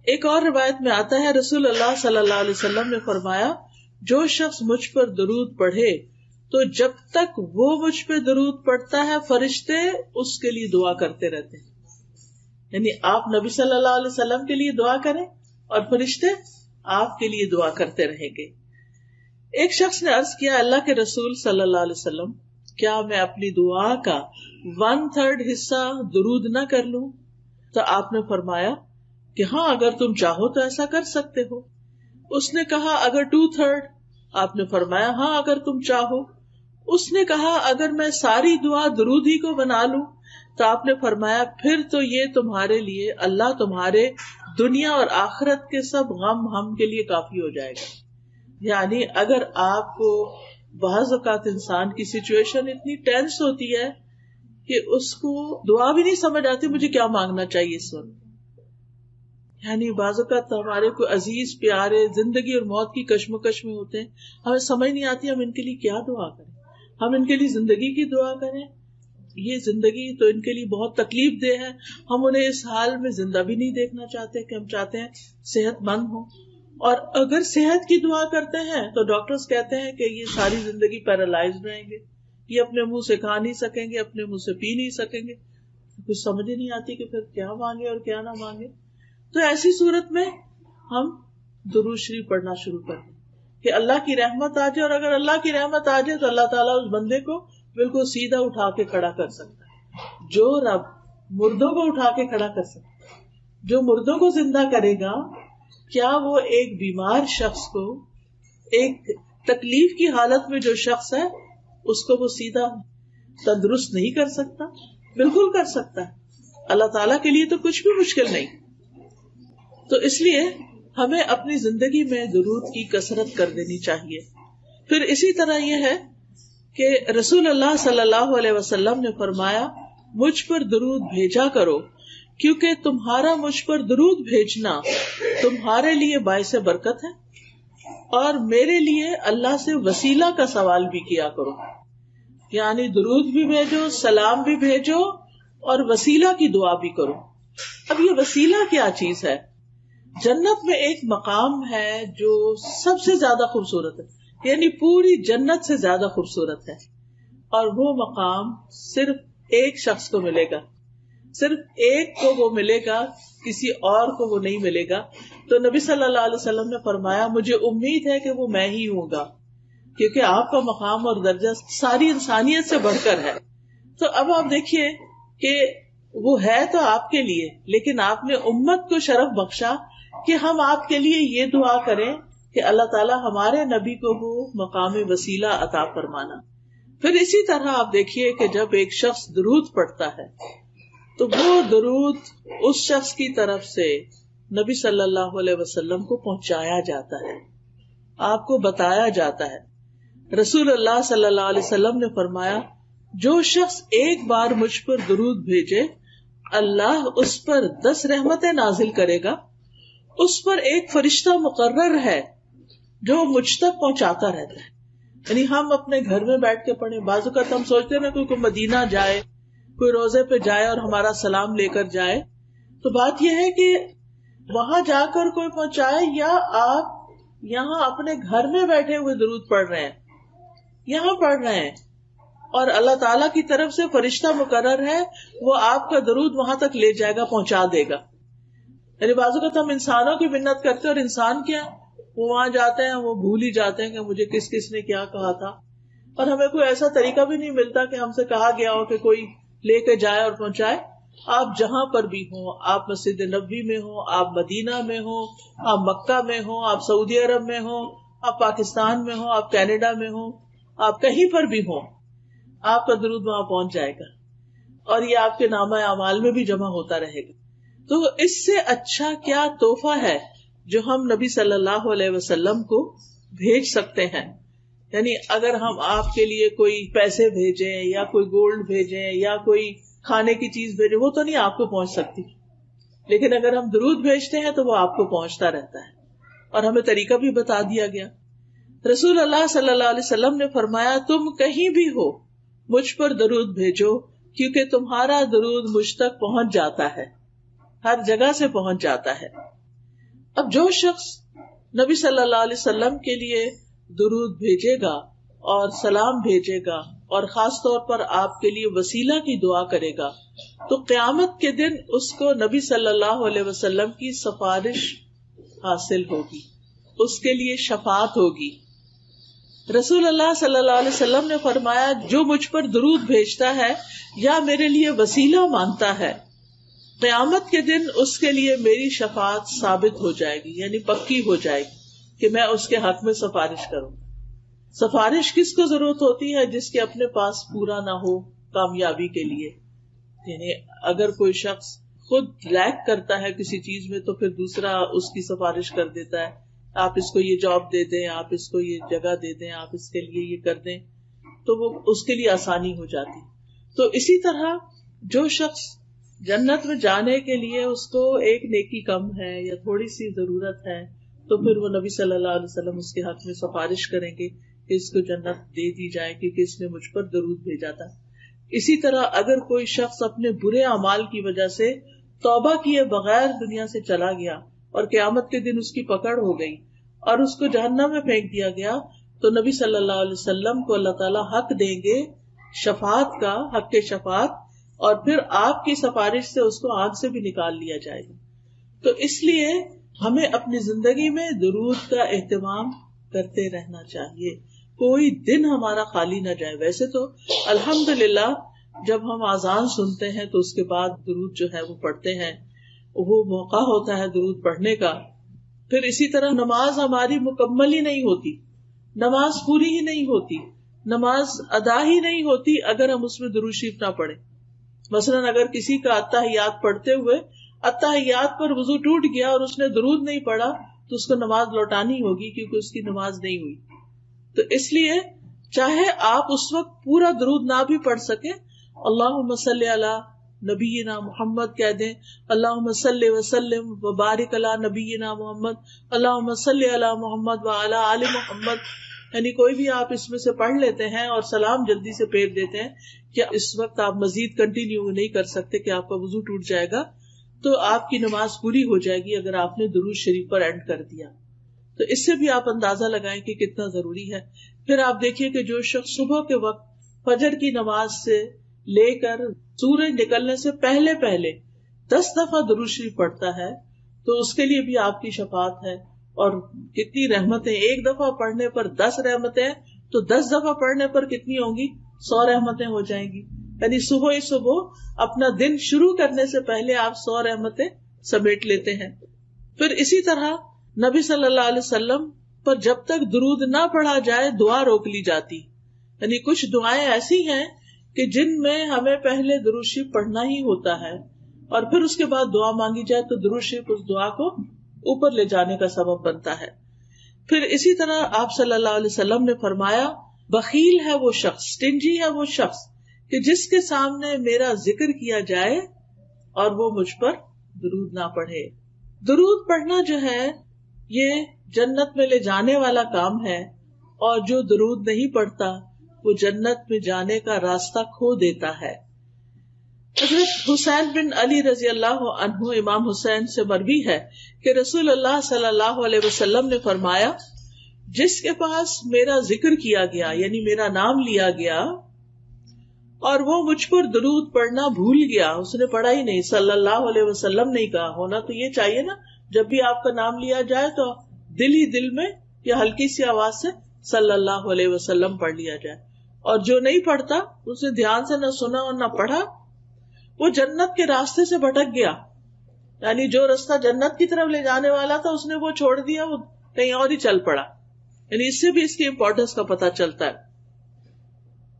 ایک اور روایت میں آتا ہے رسول اللہ صلی اللہ علیہ وسلم نے فرمایا جو شخص مجھ پر درود پڑھے تو جب تک وہ مجھ پہ درود پڑھتا ہے فرشتے اس کے لیے دعا کرتے رہتے ہیں. یعنی آپ نبی صلی اللہ علیہ وسلم کے لیے دعا کریں اور فرشتے آپ کے لیے دعا کرتے رہیں گے. ایک شخص نے عرض کیا اللہ کے رسول صلی اللہ علیہ وسلم کیا میں اپنی دعا کا 1/3 حصہ درود نہ کر لوں؟ تو آپ نے فرمایا کہ ہاں اگر تم چاہو تو ایسا کر سکتے ہو. اس نے کہا اگر 2/3؟ آپ نے فرمایا ہاں اگر تم چاہو. اس نے کہا اگر میں ساری دعا درود ہی کو بنا لوں؟ تو آپ نے فرمایا پھر تو یہ تمہارے لیے اللہ تمہارے دنیا اور آخرت کے سب غم ہم کے لیے کافی ہو جائے گا. یعنی اگر آپ کو بعض اوقات انسان کی سچویشن اتنی ٹینس ہوتی ہے کہ اس کو دعا بھی نہیں سمجھ آتی مجھے کیا مانگنا چاہیے اس وقت. یعنی بعض اوقات ہمارے کوئی عزیز پیارے زندگی اور موت کی کشمکش میں ہوتے ہیں, ہمیں سمجھ نہیں آتی ہم ان کے لیے کیا دعا کریں. ہم ان کے لیے زندگی کی دعا کریں, یہ زندگی تو ان کے لیے بہت تکلیف دہ ہے, ہم انہیں اس حال میں زندہ بھی نہیں دیکھنا چاہتے کہ ہم چاہتے ہیں صحت مند ہوں. اور اگر صحت کی دعا کرتے ہیں تو ڈاکٹرز کہتے ہیں کہ یہ ساری زندگی پیرالائزڈ رہیں گے, یہ اپنے منہ سے کھا نہیں سکیں گے, اپنے منہ سے پی نہیں سکیں گے. کچھ سمجھ ہی نہیں آتی کہ پھر کیا مانگے اور کیا نہ مانگے. تو ایسی صورت میں ہم درود شریف پڑھنا شروع کر دیں کہ اللہ کی رحمت آ جائے, اور اگر اللہ کی رحمت آ جائے تو اللہ تعالیٰ اس بندے کو بالکل سیدھا اٹھا کے کھڑا کر سکتا ہے. جو رب مردوں کو اٹھا کے کھڑا کر سکتا ہے, جو مردوں کو زندہ کرے گا, کیا وہ ایک بیمار شخص کو, ایک تکلیف کی حالت میں جو شخص ہے اس کو وہ سیدھا تندرست نہیں کر سکتا؟ بالکل کر سکتا ہے. اللہ تعالیٰ کے لیے تو کچھ بھی مشکل نہیں. تو اس لیے ہمیں اپنی زندگی میں درود کی کثرت کر دینی چاہیے. پھر اسی طرح یہ ہے کہ رسول اللہ صلی اللہ علیہ وسلم نے فرمایا مجھ پر درود بھیجا کرو کیونکہ تمہارا مجھ پر درود بھیجنا تمہارے لیے باعث برکت ہے, اور میرے لیے اللہ سے وسیلہ کا سوال بھی کیا کرو. یعنی درود بھی بھیجو, سلام بھی بھیجو, اور وسیلہ کی دعا بھی کرو. اب یہ وسیلہ کیا چیز ہے؟ جنت میں ایک مقام ہے جو سب سے زیادہ خوبصورت ہے, یعنی پوری جنت سے زیادہ خوبصورت ہے, اور وہ مقام صرف ایک شخص کو ملے گا, صرف ایک کو وہ ملے گا, کسی اور کو وہ نہیں ملے گا. تو نبی صلی اللہ علیہ وسلم نے فرمایا مجھے امید ہے کہ وہ میں ہی ہوں گا, کیونکہ آپ کا مقام اور درجہ ساری انسانیت سے بڑھ کر ہے. تو اب آپ دیکھیے کہ وہ ہے تو آپ کے لیے, لیکن آپ نے امت کو شرف بخشا کہ ہم آپ کے لیے یہ دعا کریں کہ اللہ تعالیٰ ہمارے نبی کو وہ مقام وسیلہ عطا فرمانا. پھر اسی طرح آپ دیکھیے کہ جب ایک شخص درود پڑھتا ہے تو وہ درود اس شخص کی طرف سے نبی صلی اللہ علیہ وسلم کو پہنچایا جاتا ہے, آپ کو بتایا جاتا ہے. رسول اللہ صلی اللہ علیہ وسلم نے فرمایا جو شخص ایک بار مجھ پر درود بھیجے اللہ اس پر 10 رحمتیں نازل کرے گا. اس پر ایک فرشتہ مقرر ہے جو مجھ تک پہنچاتا رہتا ہے. یعنی ہم اپنے گھر میں بیٹھ کے پڑھیں, بعض اوقات ہم سوچتے ہیں نا کوئی مدینہ جائے, کوئی روزے پہ جائے اور ہمارا سلام لے کر جائے, تو بات یہ ہے کہ وہاں جا کر کوئی پہنچائے یا آپ یہاں اپنے گھر میں بیٹھے ہوئے درود پڑھ رہے ہیں, یہاں پڑھ رہے ہیں, اور اللہ تعالیٰ کی طرف سے فرشتہ مقرر ہے وہ آپ کا درود وہاں تک لے جائے گا, پہنچا دے گا. یعنی بعض اوقات ہم انسانوں کی منت کرتے ہیں, اور انسان کیا وہ وہاں جاتے ہیں وہ بھول ہی جاتے ہیں کہ مجھے کس کس نے کیا کہا تھا, اور ہمیں کوئی ایسا طریقہ بھی نہیں ملتا کہ ہم سے کہا گیا ہو کہ کوئی لے کے جائے اور پہنچائے. آپ جہاں پر بھی ہوں, آپ مسجد نبوی میں ہوں, آپ مدینہ میں ہوں, آپ مکہ میں ہوں, آپ سعودی عرب میں ہوں, آپ پاکستان میں ہوں, آپ کینیڈا میں ہوں, آپ کہیں پر بھی ہوں, آپ کا درود وہاں پہنچ جائے گا, اور یہ آپ کے نامہ اعمال میں بھی جمع ہوتا رہے گا. تو اس سے اچھا کیا تحفہ ہے جو ہم نبی صلی اللہ علیہ وسلم کو بھیج سکتے ہیں. یعنی اگر ہم آپ کے لیے کوئی پیسے بھیجیں یا کوئی گولڈ بھیجیں یا کوئی کھانے کی چیز بھیجیں, وہ تو نہیں آپ کو پہنچ سکتی, لیکن اگر ہم درود بھیجتے ہیں تو وہ آپ کو پہنچتا رہتا ہے, اور ہمیں طریقہ بھی بتا دیا گیا. رسول اللہ صلی اللہ علیہ وسلم نے فرمایا تم کہیں بھی ہو مجھ پر درود بھیجو کیونکہ تمہارا درود مجھ تک پہنچ جاتا ہے, ہر جگہ سے پہنچ جاتا ہے. اب جو شخص نبی صلی اللہ علیہ وسلم کے لیے درود بھیجے گا اور سلام بھیجے گا اور خاص طور پر آپ کے لیے وسیلہ کی دعا کرے گا تو قیامت کے دن اس کو نبی صلی اللہ علیہ وسلم کی سفارش حاصل ہوگی، اس کے لیے شفاعت ہوگی. رسول اللہ صلی اللہ علیہ وسلم نے فرمایا جو مجھ پر درود بھیجتا ہے یا میرے لیے وسیلہ مانگتا ہے قیامت کے دن اس کے لیے میری شفاعت ثابت ہو جائے گی، یعنی پکی ہو جائے گی کہ میں اس کے حق میں سفارش کروں. سفارش کس کو ضرورت ہوتی ہے؟ جس کے اپنے پاس پورا نہ ہو کامیابی کے لیے. یعنی اگر کوئی شخص خود لیک کرتا ہے کسی چیز میں تو پھر دوسرا اس کی سفارش کر دیتا ہے، آپ اس کو یہ جاب دے دیں، آپ اس کو یہ جگہ دے دیں، آپ اس کے لیے یہ کر دیں، تو وہ اس کے لیے آسانی ہو جاتی. تو اسی طرح جو شخص جنت میں جانے کے لیے اس کو ایک نیکی کم ہے یا تھوڑی سی ضرورت ہے تو پھر وہ نبی صلی اللہ علیہ وسلم اس کے حق میں سفارش کریں گے کہ اس کو جنت دے دی جائے کیونکہ اس نے مجھ پر درود بھیجا تھا. اسی طرح اگر کوئی شخص اپنے برے اعمال کی وجہ سے توبہ کیے بغیر دنیا سے چلا گیا اور قیامت کے دن اس کی پکڑ ہو گئی اور اس کو جہنم میں پھینک دیا گیا تو نبی صلی اللہ علیہ وسلم کو اللہ تعالیٰ حق دیں گے شفاعت کا، حق کے شفاعت، اور پھر آپ کی سفارش سے اس کو آگ سے بھی نکال لیا جائے گا. تو اس لیے ہمیں اپنی زندگی میں درود کا اہتمام کرتے رہنا چاہیے، کوئی دن ہمارا خالی نہ جائے. ویسے تو الحمدللہ جب ہم اذان سنتے ہیں تو اس کے بعد درود جو ہے وہ پڑھتے ہیں، وہ موقع ہوتا ہے درود پڑھنے کا. پھر اسی طرح نماز ہماری مکمل ہی نہیں ہوتی، نماز پوری ہی نہیں ہوتی، نماز ادا ہی نہیں ہوتی اگر ہم اس میں درود شریف نہ پڑھیں. مثلاً اگر کسی کا اتحیات پڑھتے ہوئے اتحیات پر وضو ٹوٹ گیا اور اس نے درود نہیں پڑھا تو اس کو نماز لوٹانی ہوگی کیونکہ اس کی نماز نہیں ہوئی. تو اس لیے چاہے آپ اس وقت پورا درود نہ بھی پڑھ سکیں، اللہم صلی علی نبینا محمد کہہ دیں، اللہم صلی وسلم وبارک علی نبینا محمد، اللہم صلی علی محمد وعلی آل محمد، یعنی کوئی بھی آپ اس میں سے پڑھ لیتے ہیں اور سلام جلدی سے پھیر دیتے ہیں. کہ اس وقت آپ مزید کنٹینیو نہیں کر سکتے کہ آپ کا وضو ٹوٹ جائے گا، تو آپ کی نماز پوری ہو جائے گی اگر آپ نے درود شریف پر اینڈ کر دیا. تو اس سے بھی آپ اندازہ لگائیں کہ کتنا ضروری ہے. پھر آپ دیکھیے کہ جو شخص صبح کے وقت فجر کی نماز سے لے کر سورج نکلنے سے پہلے 10 دفعہ درود شریف پڑھتا ہے تو اس کے لیے بھی آپ کی شفاعت ہے. اور کتنی رحمتیں، ایک دفعہ پڑھنے پر 10 رحمتیں، تو 10 دفعہ پڑھنے پر کتنی ہوں گی؟ 100 رحمتیں ہو جائیں گی. یعنی صبح ہی صبح اپنا دن شروع کرنے سے پہلے آپ 100 رحمتیں سمیٹ لیتے ہیں. پھر اسی طرح نبی صلی اللہ علیہ وسلم پر جب تک درود نہ پڑھا جائے دعا روک لی جاتی. یعنی کچھ دعائیں ایسی ہیں کہ جن میں ہمیں پہلے درود شریف پڑھنا ہی ہوتا ہے اور پھر اس کے بعد دعا مانگی جائے تو درود شریف اس دعا کو اوپر لے جانے کا سبب بنتا ہے. پھر اسی طرح آپ صلی اللہ علیہ وسلم نے فرمایا بخیل ہے وہ شخص، سٹنجی ہے وہ شخص کہ جس کے سامنے میرا ذکر کیا جائے اور وہ مجھ پر درود نہ پڑھے. درود پڑھنا جو ہے یہ جنت میں لے جانے والا کام ہے، اور جو درود نہیں پڑھتا وہ جنت میں جانے کا راستہ کھو دیتا ہے. حضرت حسین بن علی رضی اللہ عنہ امام حسین سے مروی ہے کہ رسول اللہ صلی اللہ علیہ وسلم نے فرمایا جس کے پاس میرا ذکر کیا گیا یعنی میرا نام لیا گیا اور وہ مجھ پر درود پڑھنا بھول گیا، اس نے پڑھا ہی نہیں، صلی اللہ علیہ وسلم نہیں کہا. ہونا تو یہ چاہیے نا، جب بھی آپ کا نام لیا جائے تو دل ہی دل میں یا ہلکی سی آواز سے صلی اللہ علیہ وسلم پڑھ لیا جائے. اور جو نہیں پڑھتا، اسے دھیان سے نہ سنا اور نہ پڑھا، وہ جنت کے راستے سے بھٹک گیا. یعنی جو راستہ جنت کی طرف لے جانے والا تھا اس نے وہ چھوڑ دیا، وہ کہیں اور ہی چل پڑا. یعنی اس سے بھی اس کی امپورٹنس کا پتہ چلتا ہے.